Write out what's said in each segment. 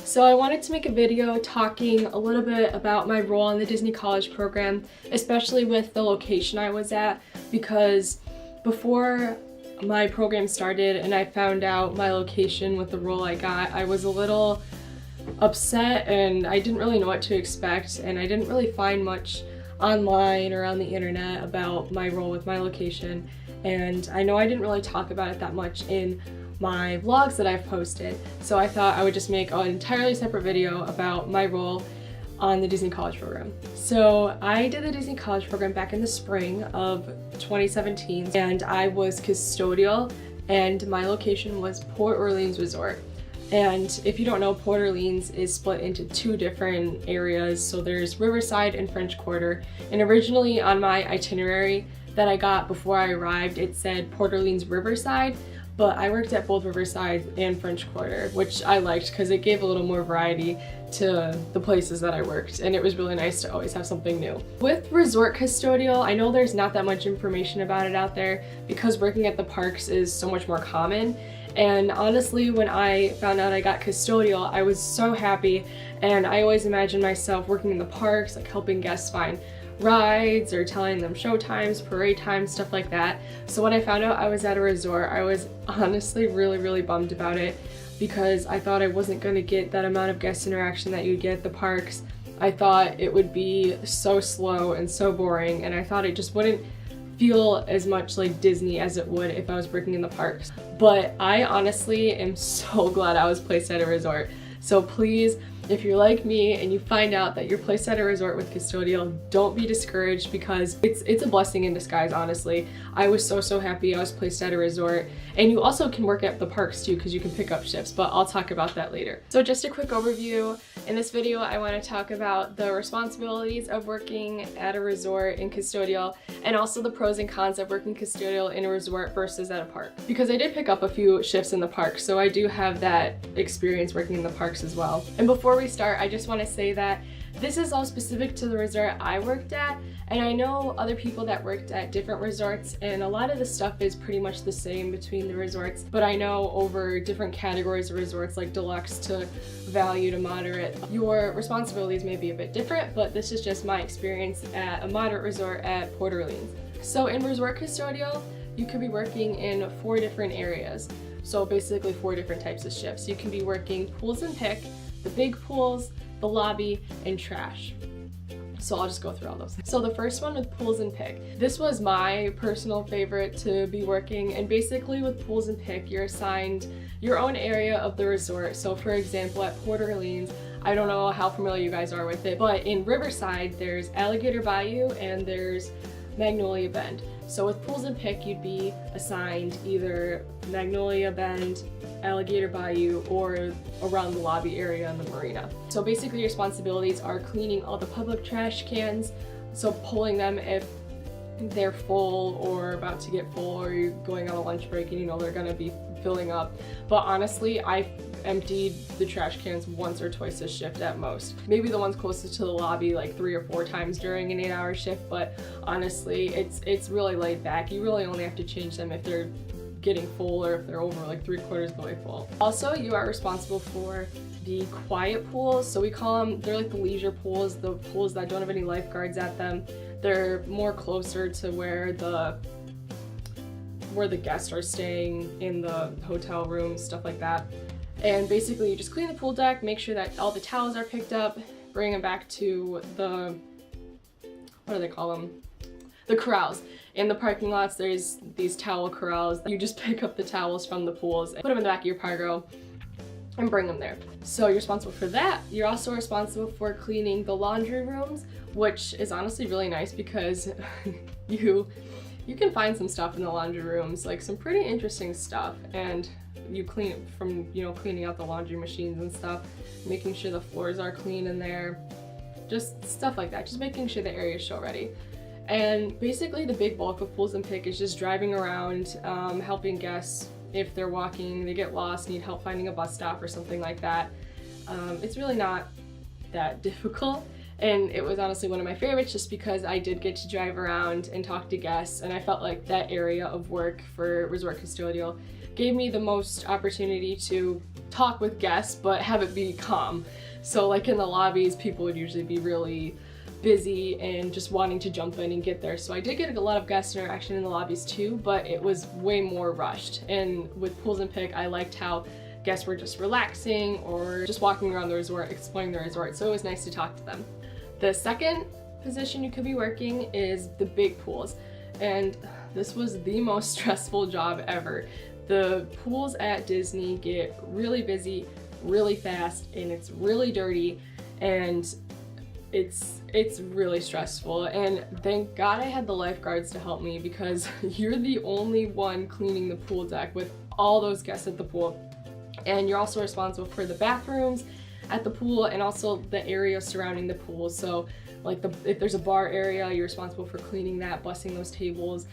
So I wanted to make a video talking a little bit about my role in the Disney College program, especially with the location I was at, because before my program started and I found out my location with the role I got, I was a little upset and I didn't really know what to expect, and I didn't really find much online or on the internet about my role with my location, and I know I didn't really talk about it that much in my vlogs that I've posted, so I thought I would just make an entirely separate video about my role on the Disney College program. So I did the Disney College program back in the spring of 2017, and I was custodial, and my location was Port Orleans Resort. And if you don't know, Port Orleans is split into two different areas. So there's Riverside and French Quarter. And originally on my itinerary that I got before I arrived, it said Port Orleans Riverside, but I worked at both Riverside and French Quarter, which I liked because it gave a little more variety to the places that I worked, and it was really nice to always have something new. With resort custodial, I know there's not that much information about it out there because working at the parks is so much more common. And honestly, when I found out I got custodial, I was so happy, and I always imagined myself working in the parks, like helping guests find rides or telling them show times, parade times, stuff like that. So when I found out I was at a resort, I was honestly really bummed about it because I thought I wasn't going to get that amount of guest interaction that you'd get at the parks. I thought it would be so slow and so boring, and I thought it just wouldn't feel as much like Disney as it would if I was working in the parks. But I honestly am so glad I was placed at a resort. So please, if you're like me and you find out that you're placed at a resort with custodial, don't be discouraged because it's a blessing in disguise, honestly. I was so happy I was placed at a resort. And you also can work at the parks too because you can pick up shifts, but I'll talk about that later. So just a quick overview. In this video, I want to talk about the responsibilities of working at a resort in custodial, and also the pros and cons of working custodial in a resort versus at a park. Because I did pick up a few shifts in the park, so I do have that experience working in the parks as well. And before we start, I just want to say that this is all specific to the resort I worked at, and I know other people that worked at different resorts, and a lot of the stuff is pretty much the same between the resorts, but I know over different categories of resorts like deluxe to value to moderate, your responsibilities may be a bit different, but this is just my experience at a moderate resort at Port Orleans. So in resort custodial, you could be working in 4 different areas. So basically 4 different types of shifts. You can be working pools and pick, the big pools, the lobby, and trash. So I'll just go through all those. So the first one with pools and pick. This was my personal favorite to be working, and basically with pools and pick, you're assigned your own area of the resort. So for example, at Port Orleans, I don't know how familiar you guys are with it, but in Riverside, there's Alligator Bayou and there's Magnolia Bend. So with pools and pick, you'd be assigned either Magnolia Bend, Alligator Bayou, or around the lobby area in the marina. So basically your responsibilities are cleaning all the public trash cans, so pulling them if they're full or about to get full, or you're going on a lunch break and you know they're gonna be filling up. But honestly, I've emptied the trash cans once or twice a shift at most. Maybe the ones closest to the lobby like 3 or 4 times during an 8-hour shift, but honestly, it's really laid back. You really only have to change them if they're getting full or if they're over like 3/4 of the way full. Also, you are responsible for the quiet pools. So we call them, they're like the leisure pools, the pools that don't have any lifeguards at them. They're more closer to where the guests are staying in the hotel rooms, stuff like that. And basically you just clean the pool deck, make sure that all the towels are picked up, bring them back to the, what do they call them? The corrals. In the parking lots, there's these towel corrals. You just pick up the towels from the pools and put them in the back of your cargo and bring them there. So you're responsible for that. You're also responsible for cleaning the laundry rooms, which is honestly really nice because you can find some stuff in the laundry rooms, like some pretty interesting stuff, and you clean it from, you know, cleaning out the laundry machines and stuff, making sure the floors are clean in there, just stuff like that, just making sure the area is show ready. And basically the big bulk of pools and pick is just driving around, helping guests if they're walking, they get lost, need help finding a bus stop or something like that. It's really not that difficult. And it was honestly one of my favorites just because I did get to drive around and talk to guests, and I felt like that area of work for Resort Custodial gave me the most opportunity to talk with guests but have it be calm. So like in the lobbies, people would usually be really busy and just wanting to jump in and get there. So I did get a lot of guest interaction in the lobbies too, but it was way more rushed. And with Pools and Pick, I liked how guests were just relaxing or just walking around the resort, exploring the resort. So it was nice to talk to them. The second position you could be working is the big pools. And this was the most stressful job ever. The pools at Disney get really busy, really fast, and it's really dirty, and it's really stressful. And thank God I had the lifeguards to help me, because you're the only one cleaning the pool deck with all those guests at the pool. And you're also responsible for the bathrooms at the pool and also the area surrounding the pool. So like if there's a bar area, you're responsible for cleaning that, bussing those tables,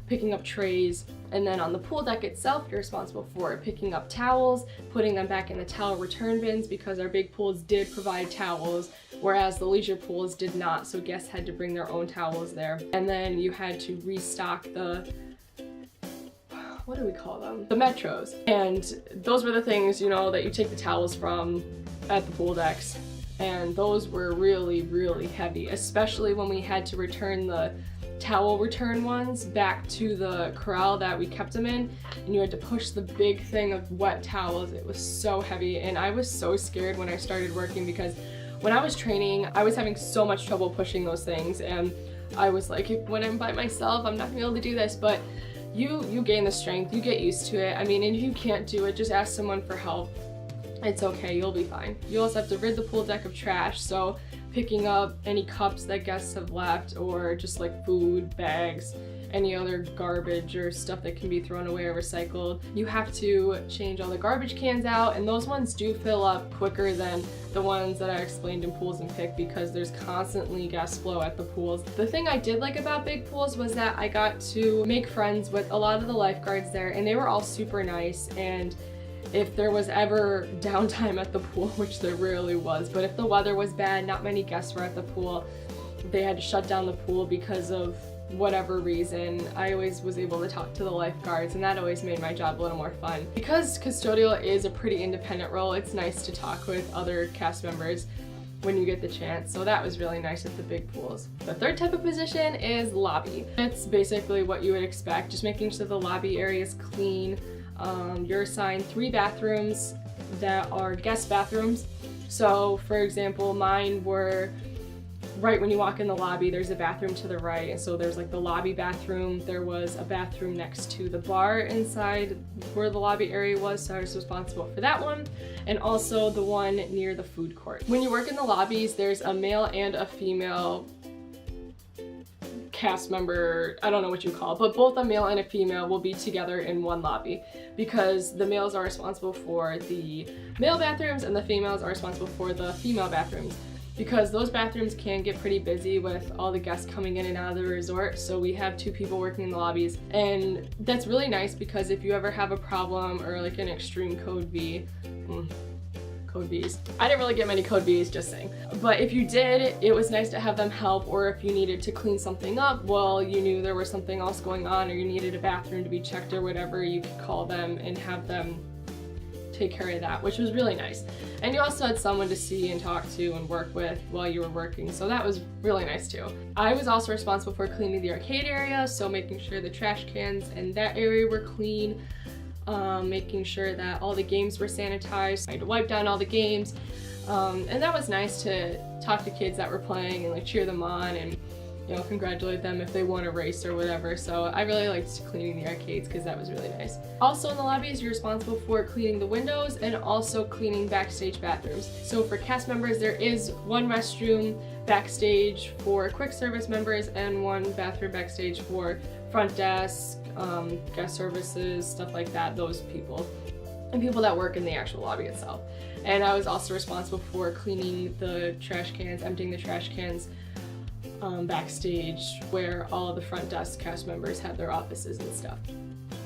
picking up trays. And then on the pool deck itself, you're responsible for picking up towels, putting them back in the towel return bins, because our big pools did provide towels, whereas the leisure pools did not, so guests had to bring their own towels there. And then you had to restock the, what do we call them? The metros. And those were the things, you know, that you take the towels from at the pool decks. And those were really, really heavy, especially when we had to return the towel return ones back to the corral that we kept them in, and you had to push the big thing of wet towels. It was so heavy, and I was so scared when I started working, because when I was training, I was having so much trouble pushing those things, and I was like, when I'm by myself, I'm not gonna be able to do this. But you gain the strength, you get used to it. I mean, and if you can't do it, just ask someone for help. It's okay, you'll be fine. You also have to rid the pool deck of trash, so picking up any cups that guests have left, or just like food, bags, any other garbage or stuff that can be thrown away or recycled. You have to change all the garbage cans out, and those ones do fill up quicker than the ones that I explained in Pools and Pick, because there's constantly guest flow at the pools. The thing I did like about big pools was that I got to make friends with a lot of the lifeguards there, and they were all super nice. And if there was ever downtime at the pool, which there rarely was, but if the weather was bad, not many guests were at the pool, they had to shut down the pool because of whatever reason, I always was able to talk to the lifeguards, and that always made my job a little more fun. Because custodial is a pretty independent role, it's nice to talk with other cast members when you get the chance, so that was really nice at the big pools. The third type of position is lobby. It's basically what you would expect, just making sure the lobby area is clean. You're assigned 3 bathrooms that are guest bathrooms. So for example, mine were right when you walk in the lobby, there's a bathroom to the right, and so there's like the lobby bathroom. There was a bathroom next to the bar inside where the lobby area was, so I was responsible for that one, and also the one near the food court. When you work in the lobbies, there's a male and a female cast member, I don't know what you call it, but both a male and a female will be together in one lobby, because the males are responsible for the male bathrooms and the females are responsible for the female bathrooms, because those bathrooms can get pretty busy with all the guests coming in and out of the resort. So we have 2 people working in the lobbies, and that's really nice, because if you ever have a problem or like an extreme code V, code Vs. I didn't really get many code Vs, just saying. But if you did, it was nice to have them help, or if you needed to clean something up, well, you knew there was something else going on, or you needed a bathroom to be checked or whatever, you could call them and have them take care of that, which was really nice. And you also had someone to see and talk to and work with while you were working, so that was really nice too. I was also responsible for cleaning the arcade area, so making sure the trash cans in that area were clean, making sure that all the games were sanitized. I had to wipe down all the games, and that was nice to talk to kids that were playing and like cheer them on and, you know, congratulate them if they won a race or whatever. So I really liked cleaning the arcades because that was really nice. Also in the lobbies, you're responsible for cleaning the windows and also cleaning backstage bathrooms. So for cast members, there is 1 restroom backstage for quick service members and 1 bathroom backstage for front desk, guest services, stuff like that, those people, and people that work in the actual lobby itself. And I was also responsible for cleaning the trash cans, emptying the trash cans backstage where all of the front desk cast members had their offices and stuff.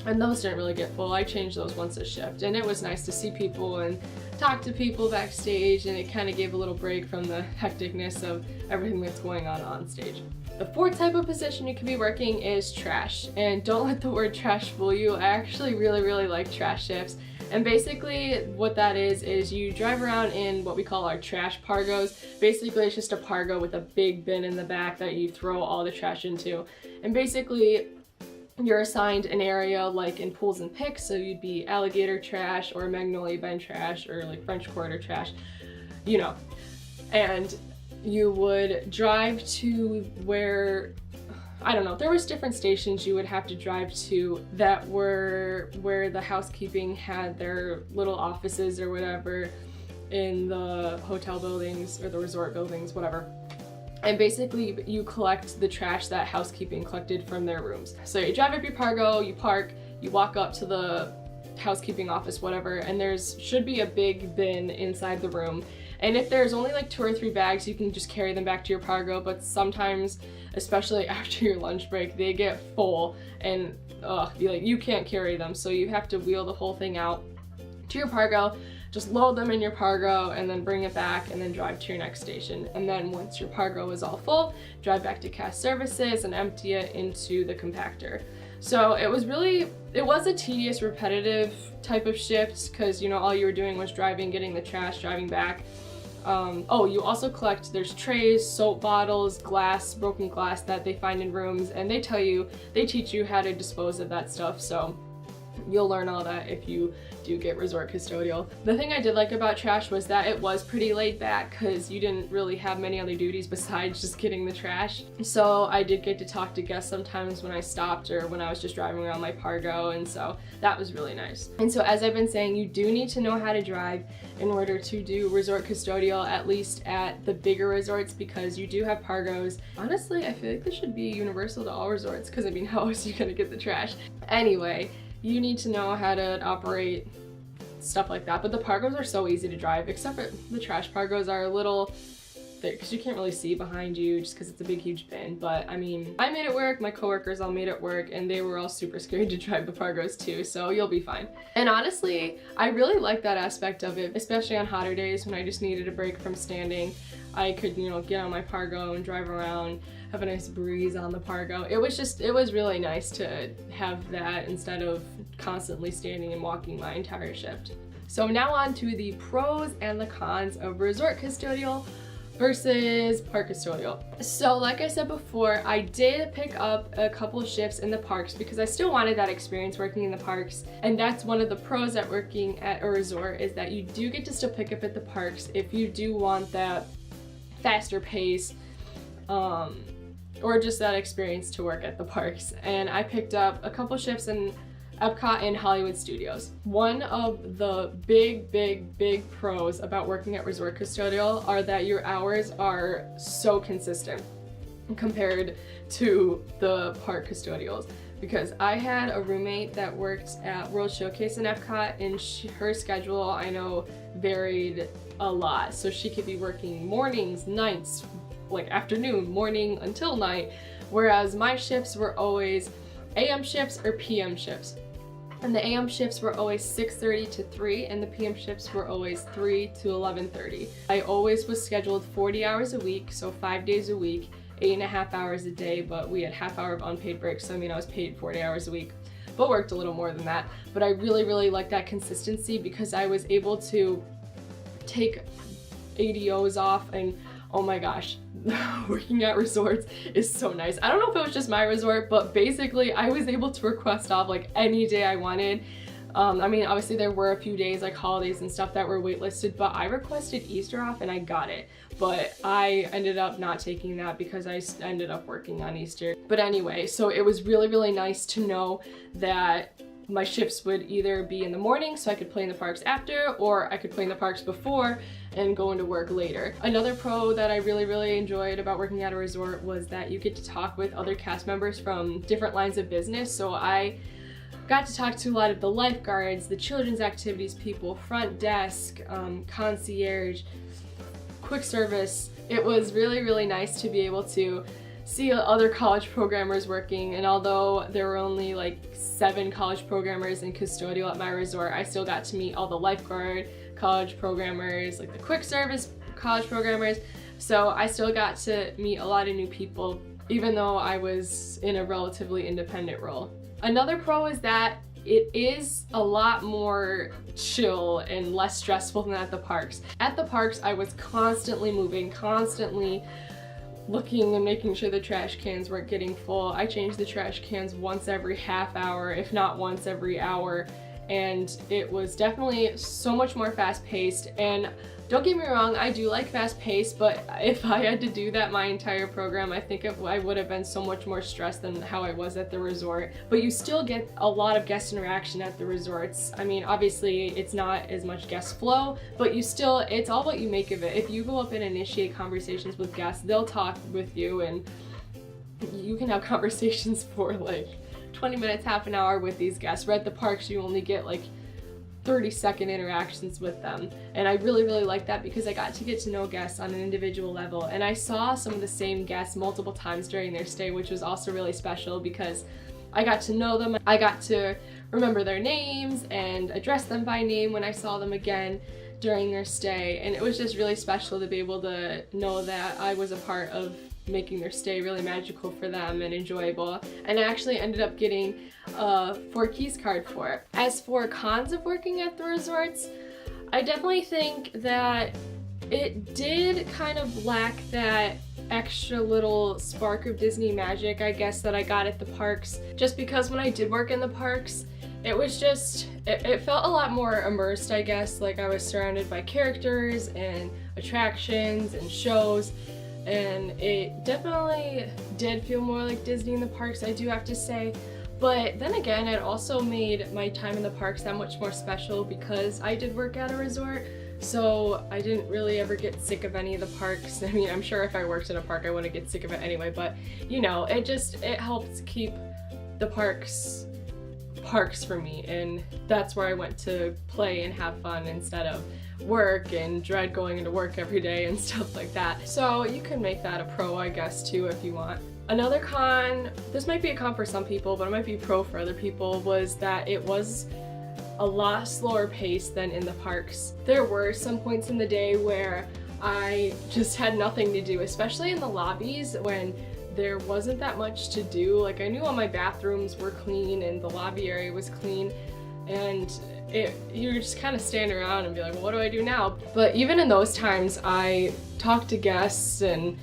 And those didn't really get full. I changed those once a shift, and it was nice to see people and talk to people backstage, and it kind of gave a little break from the hecticness of everything that's going on stage. The fourth type of position you can be working is trash, and don't let the word trash fool you. I actually really like trash shifts. And basically what that is you drive around in what we call our trash pargos. Basically it's just a pargo with a big bin in the back that you throw all the trash into. And basically you're assigned an area like in pools and picks, so you'd be alligator trash or magnolia bend trash or like French Quarter trash, you know. And you would drive to where, I don't know, there was different stations you would have to drive to that were where the housekeeping had their little offices or whatever in the hotel buildings or the resort buildings, whatever. And basically you collect the trash that housekeeping collected from their rooms. So you drive up your pargo, you park, you walk up to the housekeeping office, whatever, and should be a big bin inside the room. And if there's only like 2 or 3 bags, you can just carry them back to your pargo, but sometimes, especially after your lunch break, they get full and you can't carry them, so you have to wheel the whole thing out to your pargo, just load them in your pargo and then bring it back and then drive to your next station. And then once your pargo is all full, drive back to cast services and empty it into the compactor. So it was a tedious, repetitive type of shift because, you know, all you were doing was driving, getting the trash, driving back. You also collect, there's trays, soap bottles, glass, broken glass that they find in rooms, and they teach you how to dispose of that stuff, so you'll learn all that if you do get resort custodial. The thing I did like about trash was that it was pretty laid back because you didn't really have many other duties besides just getting the trash. So I did get to talk to guests sometimes when I stopped or when I was just driving around my pargo, and so that was really nice. And so as I've been saying, you do need to know how to drive in order to do resort custodial, at least at the bigger resorts, because you do have pargos. Honestly, I feel like this should be universal to all resorts because I mean, how else are you gonna get the trash? Anyway, you need to know how to operate stuff like that, but the pargos are so easy to drive, except for the trash pargos are a little thick because you can't really see behind you just because it's a big huge bin. But I mean, I made it work, my coworkers all made it work, and they were all super scared to drive the pargos too, so you'll be fine. And honestly, I really like that aspect of it, especially on hotter days when I just needed a break from standing. I could, you know, get on my pargo and drive around, have a nice breeze on the pargo. It was really nice to have that instead of constantly standing and walking my entire shift. So now on to the pros and the cons of resort custodial versus park custodial. So like I said before, I did pick up a couple shifts in the parks because I still wanted that experience working in the parks, and that's one of the pros at working at a resort, is that you do get to still pick up at the parks if you do want that faster pace, or just that experience to work at the parks. And I picked up a couple shifts in Epcot and Hollywood Studios. One of the big pros about working at resort custodial are that your hours are so consistent compared to the park custodials. Because I had a roommate that worked at World Showcase in Epcot, and her schedule, I know, varied a lot. So she could be working mornings, nights, like afternoon, morning until night, whereas my shifts were always AM shifts or PM shifts. And the AM shifts were always 6:30 to 3, and the PM shifts were always 3 to 11:30. I always was scheduled 40 hours a week, so 5 days a week, 8.5 hours a day, but we had half hour of unpaid breaks, so I mean I was paid 40 hours a week, but worked a little more than that. But I really like that consistency because I was able to take ADOs off, and oh my gosh, working at resorts is so nice. I don't know if it was just my resort, but basically I was able to request off like any day I wanted. I mean, obviously there were a few days like holidays and stuff that were waitlisted, but I requested Easter off and I got it. But I ended up not taking that because I ended up working on Easter. But anyway, so it was really nice to know that my shifts would either be in the morning so I could play in the parks after, or I could play in the parks before and go into work later. Another pro that I really enjoyed about working at a resort was that you get to talk with other cast members from different lines of business. So I got to talk to a lot of the lifeguards, the children's activities people, front desk, concierge, quick service. It was really nice to be able to see other college programmers working, and although there were only like 7 college programmers in custodial at my resort, I still got to meet all the lifeguard, college programmers, like the quick service college programmers. So I still got to meet a lot of new people, even though I was in a relatively independent role. Another pro is that it is a lot more chill and less stressful than at the parks. At the parks, I was constantly moving, constantly looking and making sure the trash cans weren't getting full. I changed the trash cans once every half hour, if not once every hour, and it was definitely so much more fast-paced. And don't get me wrong, I do like fast-paced, but if I had to do that my entire program, I think I would have been so much more stressed than how I was at the resort. But you still get a lot of guest interaction at the resorts. I mean, obviously it's not as much guest flow, but you still, it's all what you make of it. If you go up and initiate conversations with guests, they'll talk with you, and you can have conversations for like 20 minutes, half an hour with these guests. Where at the parks, you only get like 30-second interactions with them, and I really like that because I got to get to know guests on an individual level, and I saw some of the same guests multiple times during their stay, which was also really special because I got to know them. I got to remember their names and address them by name when I saw them again during their stay, and it was just really special to be able to know that I was a part of making their stay really magical for them and enjoyable. And I actually ended up getting a 4 keys card for it. As for cons of working at the resorts, I definitely think that it did kind of lack that extra little spark of Disney magic, I guess, that I got at the parks. Just because when I did work in the parks, it was just, it felt a lot more immersed, I guess. Like I was surrounded by characters and attractions and shows, and it definitely did feel more like Disney in the parks, I do have to say. But then again, it also made my time in the parks that much more special because I did work at a resort, so I didn't really ever get sick of any of the parks. I mean, I'm sure if I worked in a park I wouldn't get sick of it anyway, but you know, it helped keep the parks for me, and that's where I went to play and have fun instead of work and dread going into work every day and stuff like that. So you can make that a pro, I guess, too, if you want. Another con, this might be a con for some people, but it might be pro for other people, was that it was a lot slower paced than in the parks. There were some points in the day where I just had nothing to do, especially in the lobbies when there wasn't that much to do. Like, I knew all my bathrooms were clean and the lobby area was clean, and you were just kind of standing around and be like, well, what do I do now? But even in those times, I talked to guests and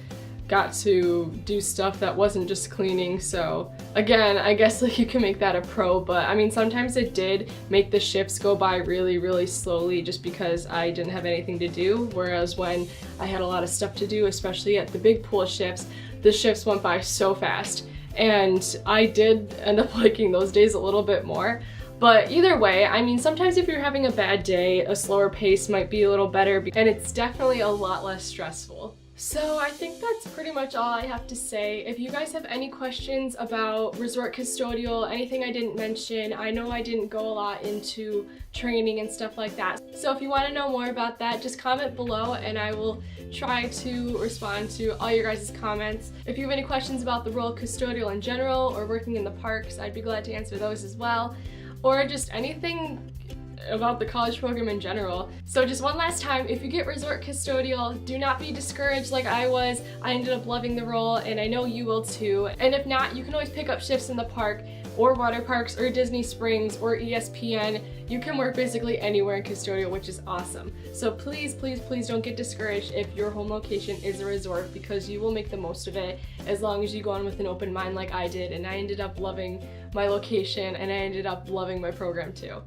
got to do stuff that wasn't just cleaning. So again, I guess like you can make that a pro, but I mean, sometimes it did make the shifts go by really slowly just because I didn't have anything to do. Whereas when I had a lot of stuff to do, especially at the big pool shifts, the shifts went by so fast. And I did end up liking those days a little bit more. But either way, I mean, sometimes if you're having a bad day, a slower pace might be a little better, and it's definitely a lot less stressful. So I think that's pretty much all I have to say. If you guys have any questions about Resort Custodial, anything I didn't mention, I know I didn't go a lot into training and stuff like that. So if you want to know more about that, just comment below and I will try to respond to all your guys' comments. If you have any questions about the role of custodial in general or working in the parks, I'd be glad to answer those as well. Or just anything about the college program in general. So just one last time, if you get Resort Custodial, do not be discouraged like I was. I ended up loving the role, and I know you will too. And if not, you can always pick up shifts in the park or water parks or Disney Springs or ESPN. You can work basically anywhere in Custodial, which is awesome. So please don't get discouraged if your home location is a resort, because you will make the most of it as long as you go on with an open mind like I did, and I ended up loving my location and I ended up loving my program too.